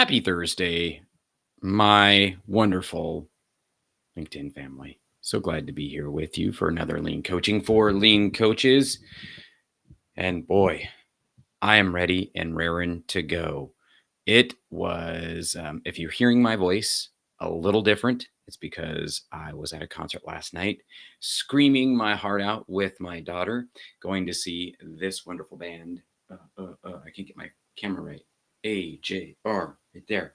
Happy Thursday, my wonderful LinkedIn family. So glad to be here with you for another lean coaching for lean coaches. And boy, I am ready and raring to go. It was, if you're hearing my voice a little different, it's because I was at a concert last night, screaming my heart out with my daughter, going to see this wonderful band. I can't get my camera right. AJR, right there.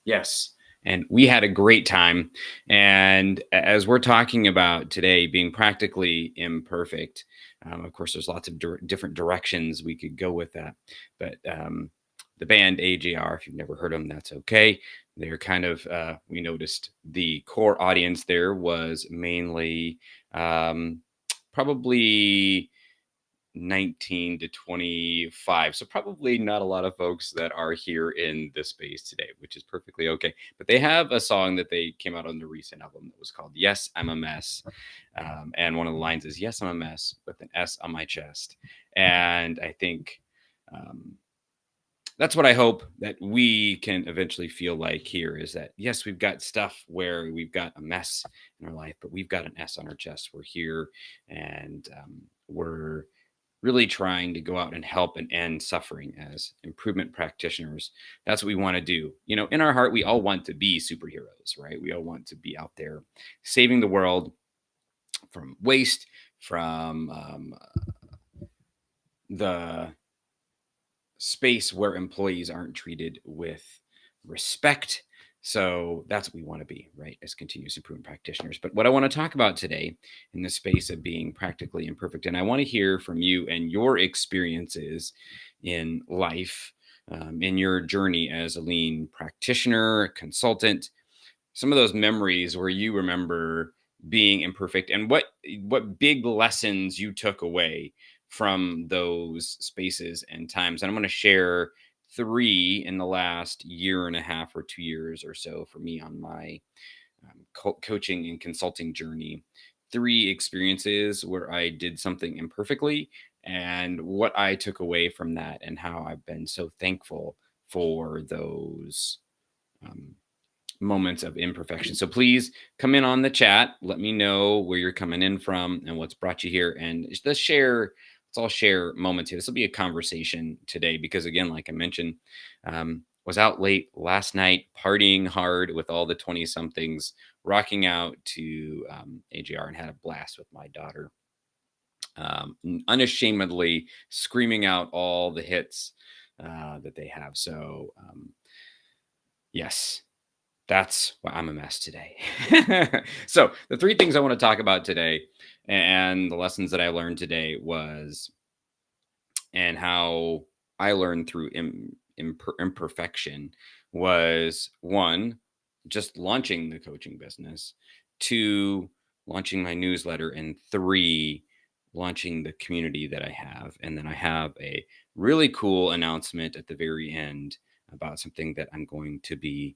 Yes. And we had a great time. And as we're talking about today being practically imperfect, of course, there's lots of different directions we could go with that. But the band AJR, if you've never heard them, that's okay. They're kind of, we noticed the core audience there was mainly probably 19 to 25. So probably not a lot of folks that are here in this space today, which is perfectly okay. But they have a song that they came out on the recent album that was called Yes, I'm a Mess. And one of the lines is, Yes, I'm a mess with an S on my chest. And I think that's what I hope that we can eventually feel like here is that, yes, we've got stuff where we've got a mess in our life, but we've got an S on our chest. We're here and we're really trying to go out and help and end suffering as improvement practitioners. That's what we want to do. You know, in our heart, we all want to be superheroes, right? We all want to be out there saving the world from waste, from the space where employees aren't treated with respect. So that's what we want to be, right, as continuous improvement practitioners. But what I want to talk about today in the space of being practically imperfect, and I want to hear from you and your experiences in life, in your journey as a lean practitioner, consultant, some of those memories where you remember being imperfect and what big lessons you took away from those spaces and times. And I'm going to share three in the last year and a half or 2 years or so for me on my coaching and consulting journey. Three experiences where I did something imperfectly and what I took away from that and how I've been so thankful for those um, moments of imperfection. So please come in on the chat. Let me know where you're coming in from and what's brought you here. And let's all share moments here. This will be a conversation today because, again, like I mentioned, was out late last night, partying hard with all the 20 somethings, rocking out to AJR and had a blast with my daughter. Unashamedly screaming out all the hits that they have. So, yes, that's why I'm a mess today. So, the three things I want to talk about today and the lessons that I learned today was, and how I learned through imperfection was one, just launching the coaching business, two, launching my newsletter, and three, launching the community that I have. And then I have a really cool announcement at the very end about something that I'm going to be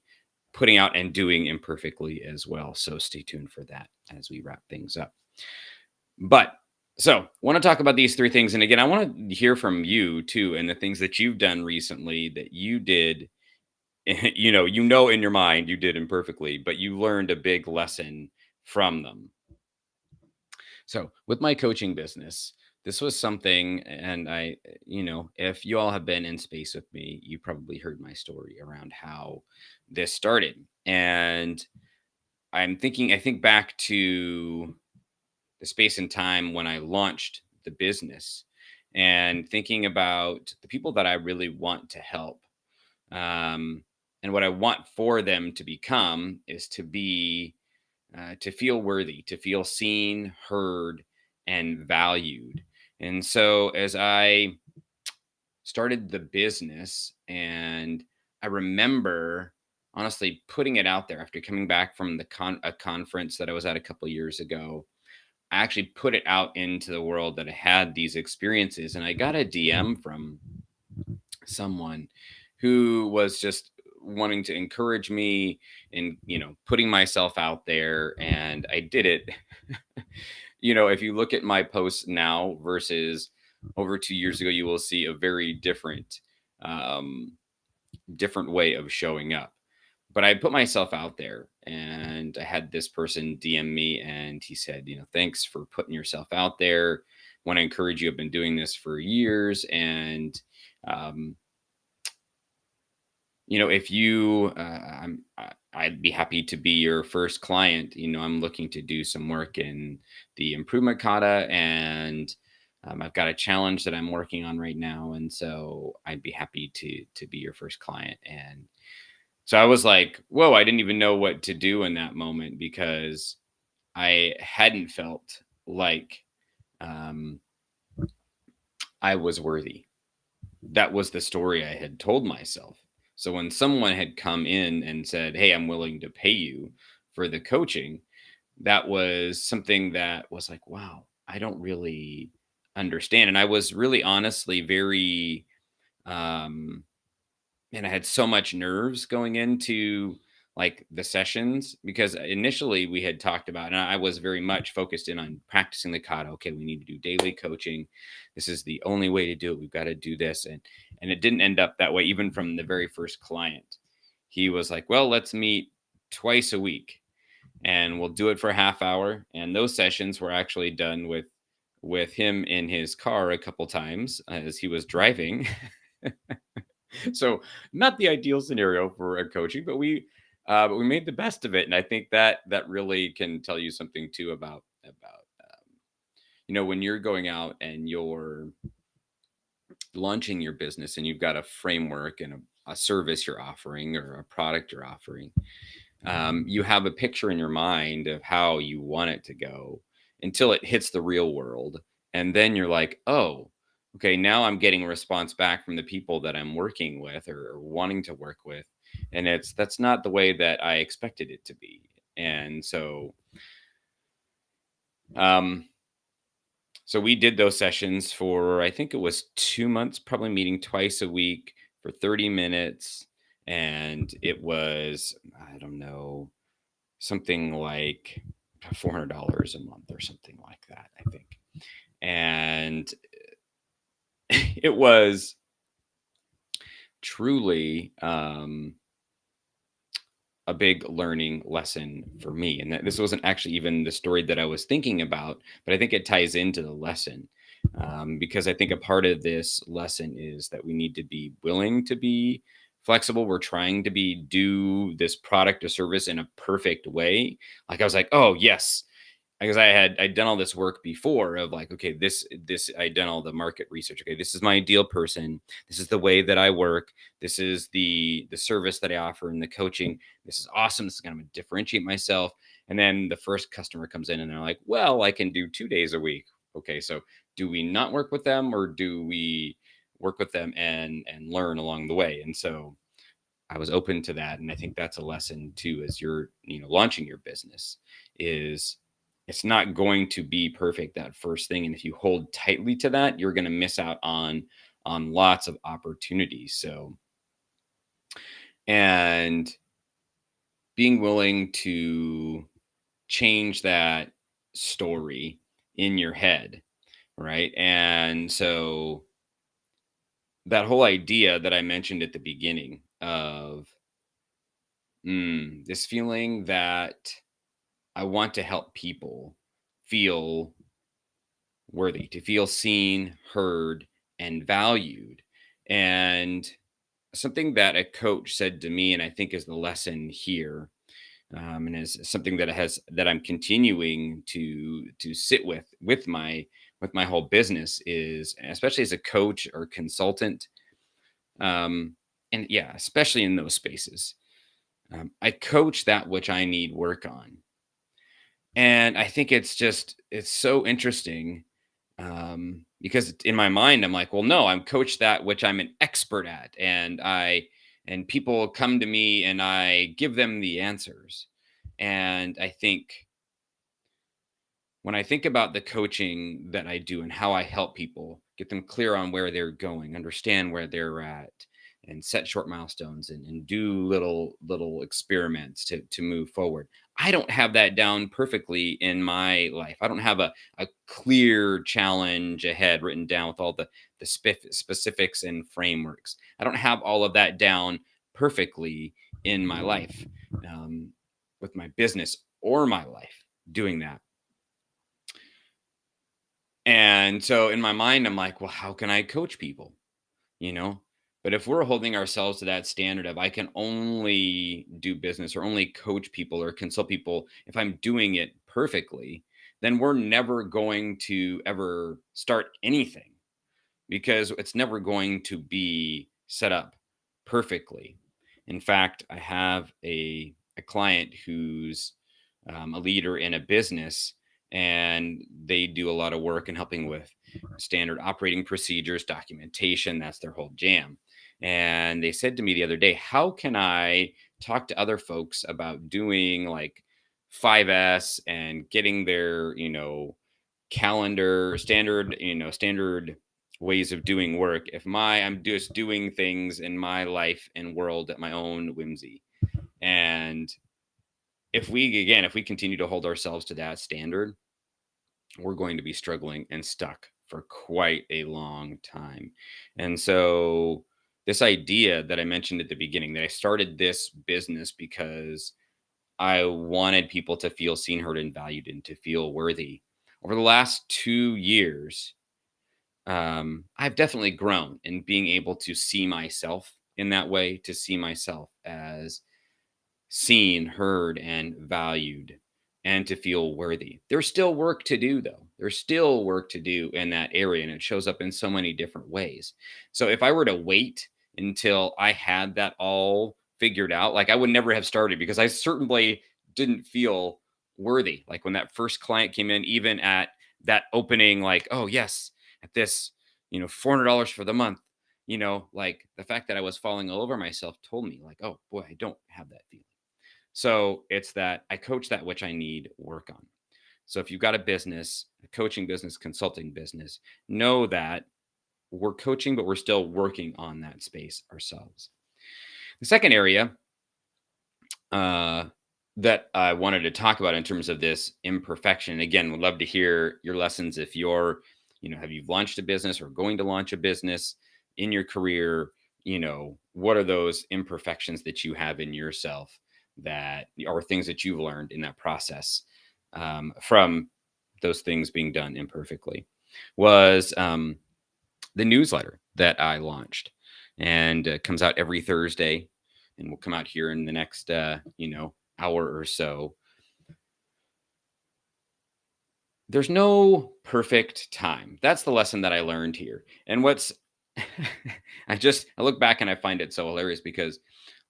putting out and doing imperfectly as well. So stay tuned for that as we wrap things up. But so, want to talk about these three things. And again, I want to hear from you too, and the things that you've done recently that you did, in your mind you did imperfectly, but you learned a big lesson from them. So, with my coaching business, this was something, and if you all have been in space with me, you probably heard my story around how this started. And I think back to the space and time when I launched the business and thinking about the people that I really want to help. Um, and what I want for them to become is to feel worthy, to feel seen, heard, and valued. And so as I started the business, and I remember honestly putting it out there after coming back from a conference that I was at a couple years ago. I actually put it out into the world that I had these experiences, and I got a DM from someone who was just wanting to encourage me in, putting myself out there, and I did it. If you look at my posts now versus over 2 years ago, you will see a very different um different way of showing up. But I put myself out there, and I had this person DM me, and he said, thanks for putting yourself out there. Want to encourage you. I've been doing this for years. And, um, if you, I'd be happy to be your first client. I'm looking to do some work in the improvement kata, and I've got a challenge that I'm working on right now, and so I'd be happy to be your first client. And so I was like, whoa, I didn't even know what to do in that moment because I hadn't felt like um, I was worthy. That was the story I had told myself. So when someone had come in and said, hey, I'm willing to pay you for the coaching, that was something that was like, wow, I don't really understand. And I was really honestly very, um, and I had so much nerves going into like the sessions because initially we had talked about, and I was very much focused in on practicing the kata. Okay, we need to do daily coaching. This is the only way to do it. We've got to do this, and it didn't end up that way. Even from the very first client, he was like, "Well, let's meet twice a week, and we'll do it for a half hour." And those sessions were actually done with him in his car a couple times as he was driving. So not the ideal scenario for a coaching, but we made the best of it, and I think that that really can tell you something too about when you're going out and you're launching your business and you've got a framework and a service you're offering or a product you're offering. You have a picture in your mind of how you want it to go until it hits the real world. And then you're like, oh, okay, now I'm getting a response back from the people that I'm working with or wanting to work with. And that's not the way that I expected it to be. And um, so we did those sessions for I think it was 2 months, probably meeting twice a week for 30 minutes. And it was, I don't know, something like $400 a month or something like that, I think. And it was truly a big learning lesson for me. And that this wasn't actually even the story that I was thinking about, but I think it ties into the lesson. Because I think a part of this lesson is that we need to be willing to be flexible. We're trying to do this product or service in a perfect way. Like I was like, oh yes, because I'd done all this work before of like, okay, this I'd done all the market research. Okay, this is my ideal person. This is the way that I work. This is the service that I offer and the coaching. This is awesome. This is going to differentiate myself. And then the first customer comes in and they're like, well, I can do 2 days a week. Okay, so do we not work with them or do we work with them and learn along the way? And so I was open to that. And I think that's a lesson too, as you're, launching your business is it's not going to be perfect that first thing. And if you hold tightly to that, you're going to miss out on lots of opportunities. So, and being willing to change that story in your head, right? And so that whole idea that I mentioned at the beginning of this feeling that I want to help people feel worthy, to feel seen, heard, and valued. And something that a coach said to me, and I think is the lesson here, and is something that I'm continuing to sit with my whole business is, especially as a coach or consultant, um, and yeah, especially in those spaces, I coach that which I need work on. And I think it's so interesting, because in my mind, I'm like, well, no, I'm coach that which I'm an expert at. And people come to me and I give them the answers. And I think when I think about the coaching that I do and how I help people get them clear on where they're going, understand where they're at, and set short milestones and do little experiments to move forward. I don't have that down perfectly in my life. I don't have a clear challenge ahead written down with all the specifics and frameworks. I don't have all of that down perfectly in my life, um, with my business or my life, doing that. And so in my mind, I'm like, well, how can I coach people? You know? But if we're holding ourselves to that standard of I can only do business or only coach people or consult people if I'm doing it perfectly, then we're never going to ever start anything because it's never going to be set up perfectly. In fact, I have a client who's a leader in a business, and they do a lot of work in helping with standard operating procedures, documentation. That's their whole jam. And they said to me the other day, how can I talk to other folks about doing like 5S and getting their, calendar standard, standard ways of doing work if I'm just doing things in my life and world at my own whimsy. And if we continue to hold ourselves to that standard, we're going to be struggling and stuck for quite a long time. And so this idea that I mentioned at the beginning, that I started this business because I wanted people to feel seen, heard, and valued, and to feel worthy. Over the last 2 years, I've definitely grown in being able to see myself in that way, to see myself as seen, heard, and valued, and to feel worthy. There's still work to do, though. There's still work to do in that area, and it shows up in so many different ways. So if I were to wait until I had that all figured out, like I would never have started because I certainly didn't feel worthy. Like when that first client came in, even at that opening, like, oh, yes, at this, $400 for the month. Like the fact that I was falling all over myself told me, like, oh boy, I don't have that feeling. So it's that I coach that which I need work on. So if you've got a business, a coaching business, consulting business, know that we're coaching, but we're still working on that space ourselves. The second area uh, that I wanted to talk about in terms of this imperfection, again, would love to hear your lessons if have you launched a business or going to launch a business in your career? What are those imperfections that you have in yourself that are things that you've learned in that process, from those things being done imperfectly? Was the newsletter that I launched, and comes out every Thursday, and will come out here in the next hour or so. There's no perfect time. That's the lesson that I learned here. And what's I look back and I find it so hilarious because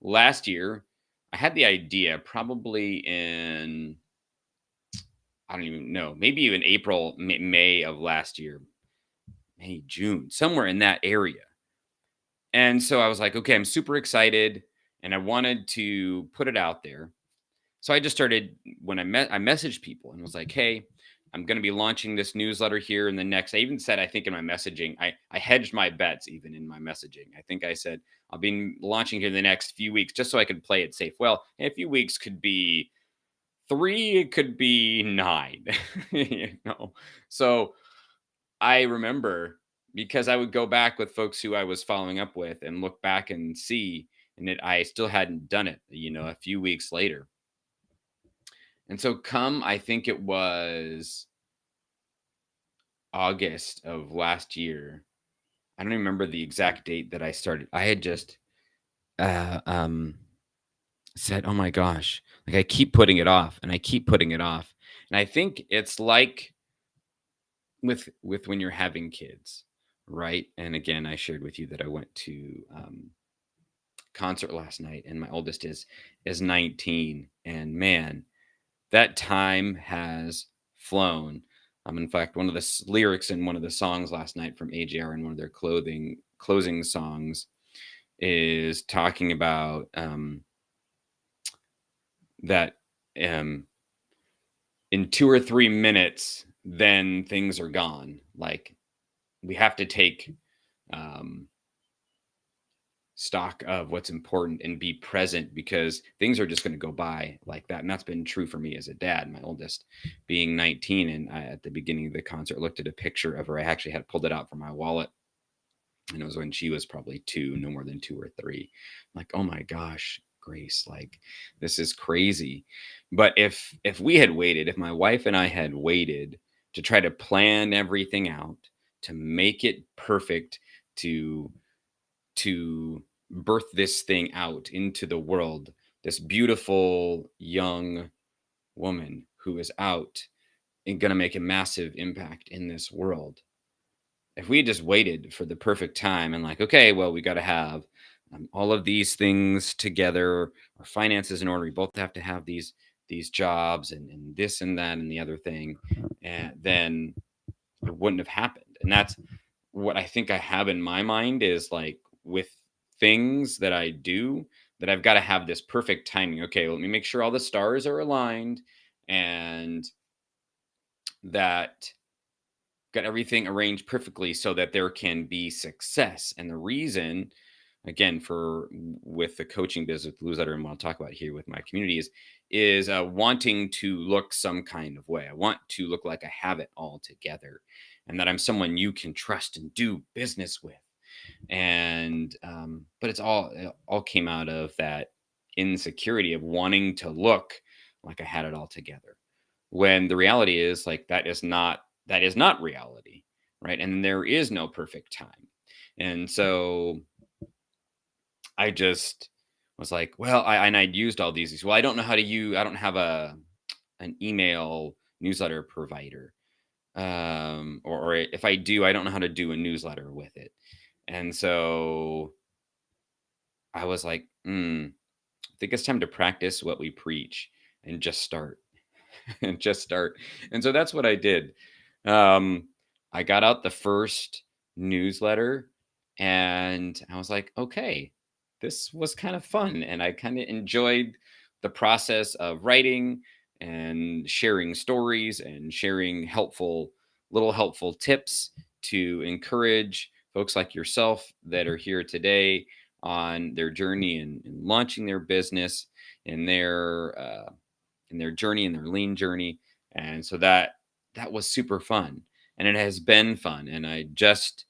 last year I had the idea probably in, I don't even know, maybe even April, May of last year, May, June, somewhere in that area. And so I was like, okay, I'm super excited and I wanted to put it out there. So I just started when I messaged people and was like, "Hey, I'm going to be launching this newsletter here in the next." I even said, I think in my messaging, I hedged my bets even in my messaging. I think I said I'll be launching here in the next few weeks just so I could play it safe. Well, a few weeks could be 3, it could be 9. you know. So I remember because I would go back with folks who I was following up with and look back and see, and I still hadn't done it, a few weeks later. And so come, I think it was August of last year. I don't even remember the exact date that I started. I had just uh, um, said, "Oh my gosh!" Like I keep putting it off, and I keep putting it off. And I think it's like with when you're having kids, right? And again, I shared with you that I went to concert last night, and my oldest is 19, and man, that time has flown. In fact, one of the lyrics in one of the songs last night from AJR in one of their closing songs is talking about that um, in 2 or 3 minutes, then things are gone. Like we have to take um, stock of what's important and be present because things are just going to go by like that. And that's been true for me as a dad, my oldest being 19. And I, at the beginning of the concert, looked at a picture of her. I actually had pulled it out from my wallet And it was when she was probably 2, no more than 2 or 3. I'm like, "Oh my gosh, Grace, like, this is crazy." But if we had waited, if my wife and I had waited to try to plan everything out, to make it perfect, to birth this thing out into the world, this beautiful young woman who is out and gonna make a massive impact in this world. If we just waited for the perfect time and like, okay, well, we got to have all of these things together, our finances in order. We both have to have these jobs and this and that and the other thing, and then it wouldn't have happened. And that's what I think I have in my mind is like with things that I do that I've got to have this perfect timing. Okay, let me make sure all the stars are aligned and that got everything arranged perfectly so that there can be success. And the reason, again, for with the coaching business, newsletter, and what I'll talk about here with my communities, is wanting to look some kind of way. I want to look like I have it all together, and that I'm someone you can trust and do business with. And but it all came out of that insecurity of wanting to look like I had it all together when the reality is like that is not reality, right? And there is no perfect time. And so I just was like, well, I'd used all these. Well, I don't know how to use. I don't have a an email newsletter provider, or if I do, I don't know how to do a newsletter with it. And so I was like, I think it's time to practice what we preach and just start. And just start. And so that's what I did. Um, I got out the first newsletter and I was like, okay, this was kind of fun. And I kind of enjoyed the process of writing and sharing stories and sharing helpful tips to encourage folks like yourself that are here today on their journey and launching their business and their journey and their lean journey. And so that was super fun. And it has been fun. And I just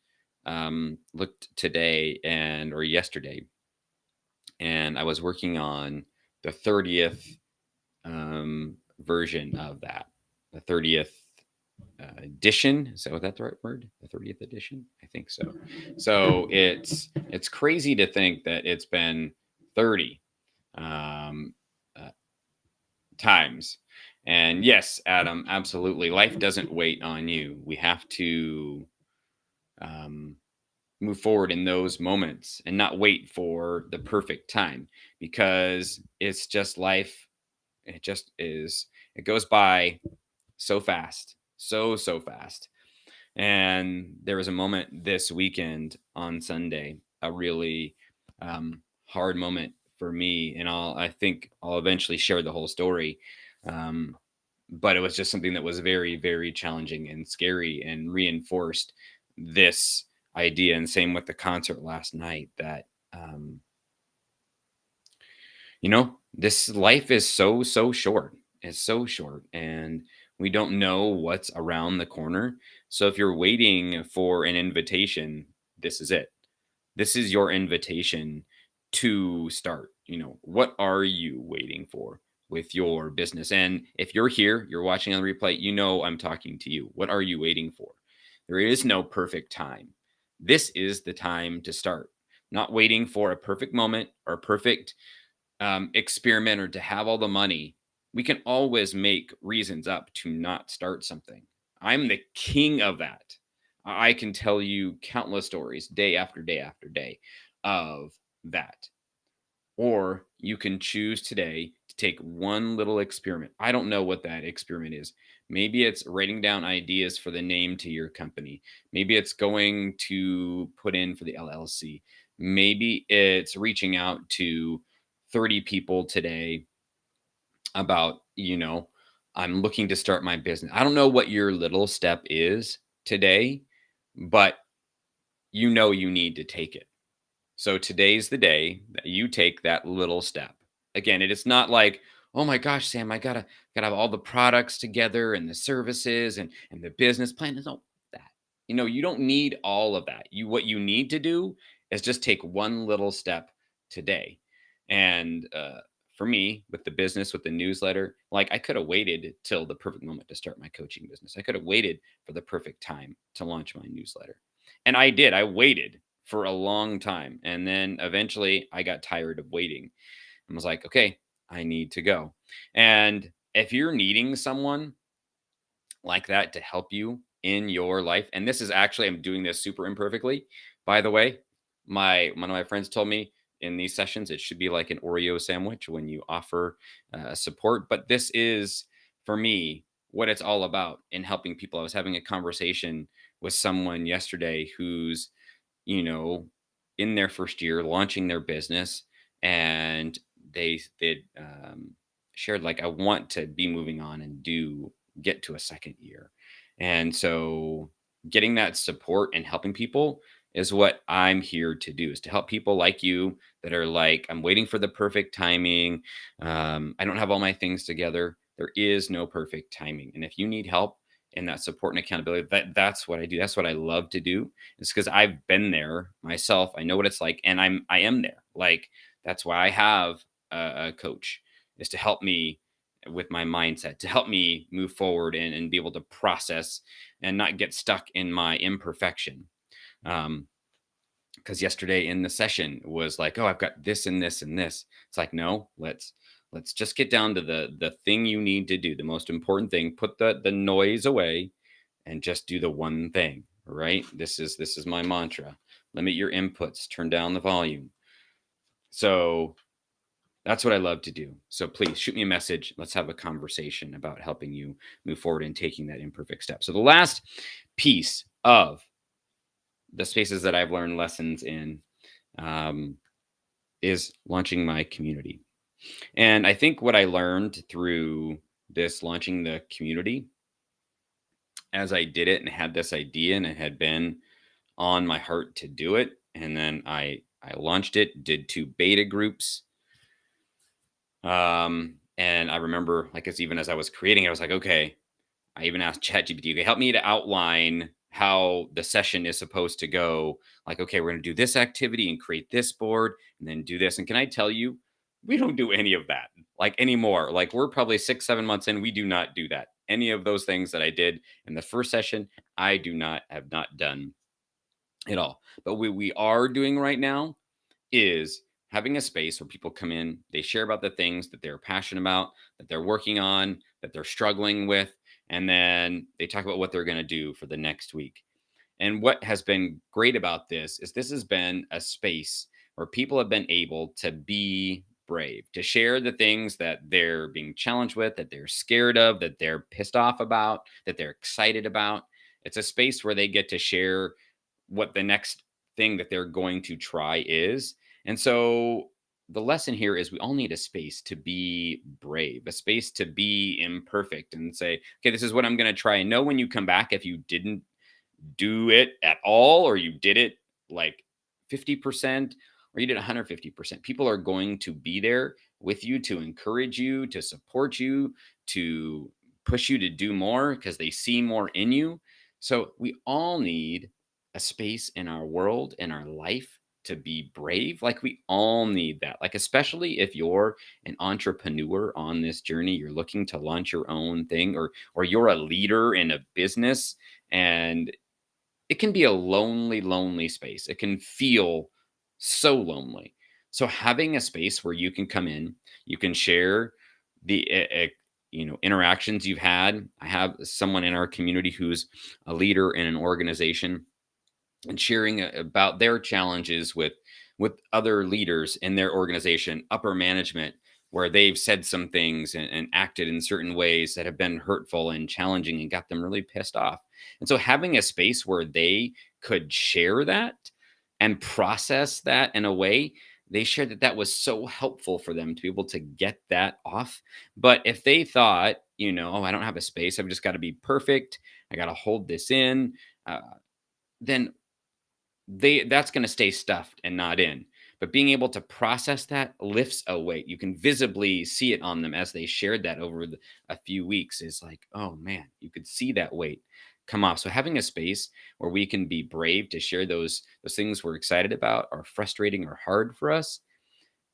looked today and or yesterday, and I was working on the 30th version of that. The 30th edition. Is that what that's the right word? The 30th edition? I think so. So it's crazy to think that it's been 30 um, uh, times. And yes, Adam, absolutely. Life doesn't wait on you. We have to um, move forward in those moments and not wait for the perfect time because it's just life. It just is. It goes by so fast, so fast. And there was a moment this weekend on Sunday, a really hard moment for me, and I think I'll eventually share the whole story. Um, but it was just something that was very challenging and scary, and reinforced this idea. And same with the concert last night. That this life is so short. It's so short, and we don't know what's around the corner. So if you're waiting for an invitation, this is it. This is your invitation to start. What are you waiting for with your business? And if you're here, you're watching on the replay, I'm talking to you. What are you waiting for? There is no perfect time. This is the time to start. Not waiting for a perfect moment or a perfect experiment or to have all the money. We can always make reasons up to not start something. I'm the king of that. I can tell you countless stories day after day after day of that. Or you can choose today to take one little experiment. I don't know what that experiment is. Maybe it's writing down ideas for the name to your company. Maybe it's going to put in for the LLC. Maybe it's reaching out to 30 people today about, I'm looking to start my business. I don't know what your little step is today, but you need to take it. So today's the day that you take that little step. Again, it is not like, oh my gosh, Sam, I gotta have all the products together and the services and the business plan. It's not that. you don't need all of that. What you need to do is just take one little step today. And for me, with the business, with the newsletter, like I could have waited till the perfect moment to start my coaching business. I could have waited for the perfect time to launch my newsletter. And I did. I waited for a long time. And then eventually I got tired of waiting and was like, okay, I need to go. And if you're needing someone like that to help you in your life. And this is actually, I'm doing this super imperfectly. By the way, my one of my friends told me in these sessions it should be like an Oreo sandwich when you offer support. But this is for me what it's all about in helping people. I was having a conversation with someone yesterday who's you know, in their first year launching their business, and they shared like, I want to be moving on and do get to a second year. And so getting that support and helping people is what I'm here to do, is to help people like you that are like, I'm waiting for the perfect timing. I don't have all my things together. There is no perfect timing. And if you need help in that support and accountability, that's what I do. That's what I love to do. It's because I've been there myself. I know what it's like, and I am there. Like that's why I have a coach, is to help me with my mindset, to help me move forward and be able to process and not get stuck in my imperfection. Um, because yesterday in the session was like, oh, I've got this and this and this. It's like, no, let's just get down to the thing you need to do, the most important thing. Put the noise away and just do the one thing, right? This is my mantra. Limit your inputs, turn down the volume. So that's what I love to do. So please shoot me a message. Let's have a conversation about helping you move forward and taking that imperfect step. So the last piece of the spaces that I've learned lessons in um, is launching my community. And I think what I learned through this launching the community, as I did it and had this idea and it had been on my heart to do it, and then I launched it, did two beta groups. And I remember, like, as even as I was creating it, I was like, okay, I even asked ChatGPT, okay, help me to outline how the session is supposed to go. Like, okay, we're going to do this activity and create this board and then do this. And can I tell you, we don't do any of that like anymore. Like, we're probably 6, 7 months in. We do not do that. Any of those things that I did in the first session, I do not have not done at all. But we are doing right now is having a space where people come in, they share about the things that they're passionate about, that they're working on, that they're struggling with, and then they talk about what they're going to do for the next week. And what has been great about this has been a space where people have been able to be brave, to share the things that they're being challenged with, that they're scared of, that they're pissed off about, that they're excited about. It's a space where they get to share what the next thing that they're going to try is. And so the lesson here is we all need a space to be brave, a space to be imperfect and say, okay, this is what I'm going to try. And know when you come back, if you didn't do it at all, or you did it like 50%, or you did 150%, people are going to be there with you to encourage you, to support you, to push you to do more because they see more in you. So we all need a space in our world, in our life, to be brave. Like, we all need that. Like, especially if you're an entrepreneur on this journey, you're looking to launch your own thing, or you're a leader in a business, and it can be a lonely, lonely space. It can feel so lonely. So having a space where you can come in, you can share the interactions you've had. I have someone in our community who's a leader in an organization, and sharing about their challenges with other leaders in their organization, upper management, where they've said some things and acted in certain ways that have been hurtful and challenging and got them really pissed off. And so having a space where they could share that and process that in a way, they shared that that was so helpful for them to be able to get that off. But if they thought, oh, I don't have a space, I've just got to be perfect, I got to hold this in, uh, then that's going to stay stuffed and not in. But being able to process that lifts a weight. You can visibly see it on them as they shared that over a few weeks. Is like, oh man, you could see that weight come off. So having a space where we can be brave to share those things we're excited about, are frustrating or hard for us,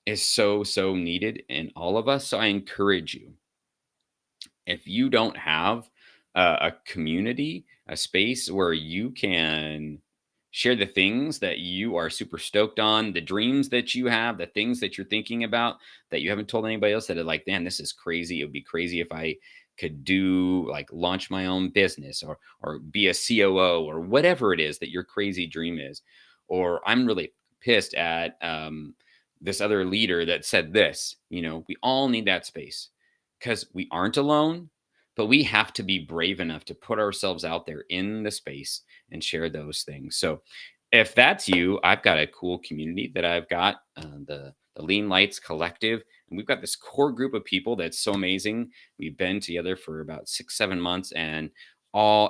is so needed in all of us. So I encourage you, if you don't have a community, a space where you can share the things that you are super stoked on, the dreams that you have, the things that you're thinking about that you haven't told anybody else, that are like, man, this is crazy. It would be crazy if I could do like launch my own business, or be a COO, or whatever it is that your crazy dream is. Or I'm really pissed at this other leader that said this. We all need that space because we aren't alone, but we have to be brave enough to put ourselves out there in the space and share those things. So, if that's you, I've got a cool community that I've got, the Lean Lights Collective, and we've got this core group of people that's so amazing. We've been together for about 6, 7 months, and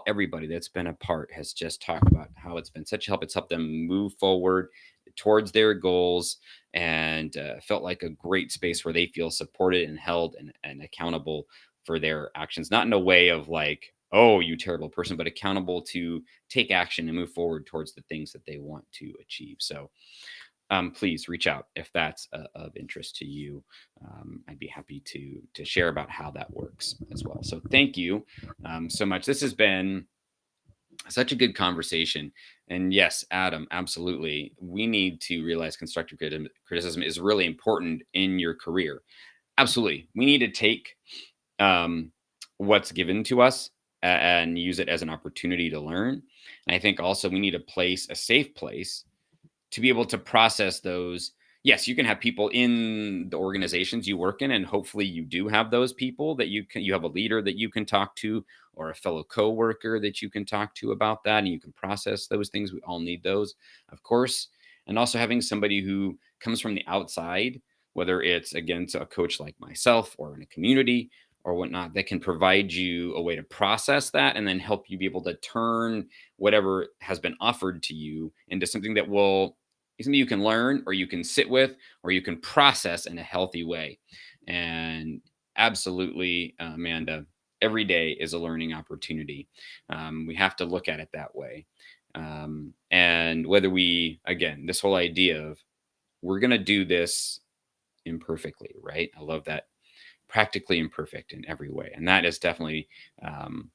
everybody that's been a part has just talked about how it's been such a help. It's helped them move forward towards their goals, and felt like a great space where they feel supported and held and accountable for their actions, not in a way of like, oh, you terrible person, but accountable to take action and move forward towards the things that they want to achieve. So please reach out if that's of interest to you. I'd be happy to share about how that works as well. So thank you so much. This has been such a good conversation. And yes, Adam, absolutely. We need to realize constructive criticism is really important in your career. Absolutely. We need to take um, what's given to us and use it as an opportunity to learn. And I think also we need a safe place to be able to process those. Yes, you can have people in the organizations you work in, and hopefully you do have those people that you have a leader that you can talk to, or a fellow coworker that you can talk to about that, and you can process those things. We all need those, of course. And also having somebody who comes from the outside, whether it's again to a coach like myself or in a community or whatnot, that can provide you a way to process that and then help you be able to turn whatever has been offered to you into something that will something you can learn, or you can sit with, or you can process in a healthy way. And absolutely, Amanda, every day is a learning opportunity. We have to look at it that way. And whether again, this whole idea of we're going to do this imperfectly, right? I love that, practically imperfect in every way. And that is definitely um,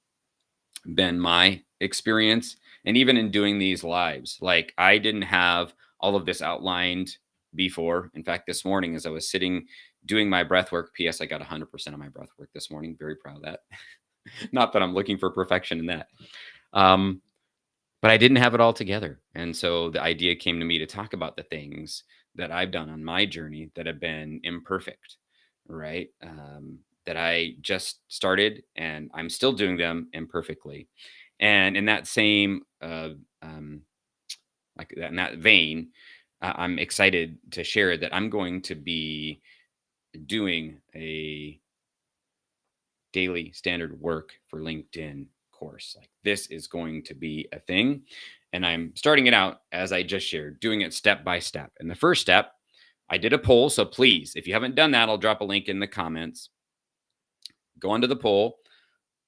been my experience. And even in doing these lives, like I didn't have all of this outlined before. In fact, this morning, as I was sitting doing my breath work, PS, I got 100% of my breath work this morning. Very proud of that. Not that I'm looking for perfection in that. Um, but I didn't have it all together. And so the idea came to me to talk about the things that I've done on my journey that have been imperfect, right? That I just started and I'm still doing them imperfectly. And in that same, like that, in that vein, I'm excited to share that I'm going to be doing a daily standard work for LinkedIn course. Like this is going to be a thing. And I'm starting it out, as I just shared, doing it step by step. And the first step, I did a poll. So please, if you haven't done that, I'll drop a link in the comments. Go onto the poll.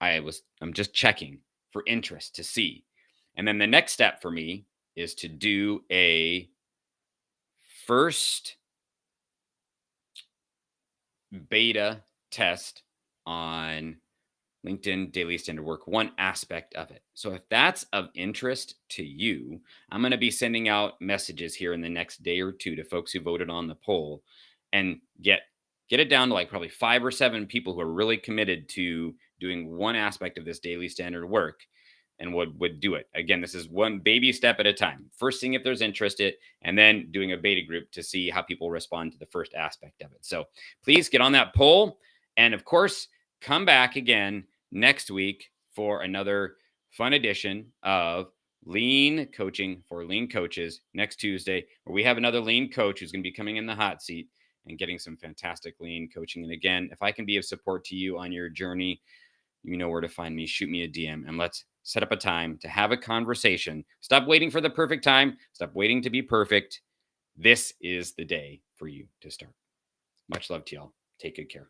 I'm just checking for interest to see. And then the next step for me is to do a first beta test on LinkedIn Daily Standard Work, one aspect of it. So if that's of interest to you, I'm going to be sending out messages here in the next day or two to folks who voted on the poll, and get it down to like probably 5 or 7 people who are really committed to doing one aspect of this daily standard work and would do it. Again, this is one baby step at a time. First, seeing if there's interest in it, and then doing a beta group to see how people respond to the first aspect of it. So please get on that poll. And of course, come back again next week for another fun edition of Lean Coaching for Lean Coaches next Tuesday, where we have another lean coach who's going to be coming in the hot seat and getting some fantastic lean coaching. And again, if I can be of support to you on your journey, you know where to find me. Shoot me a DM and let's set up a time to have a conversation. Stop waiting for the perfect time. Stop waiting to be perfect. This is the day for you to start. Much love to y'all. Take good care.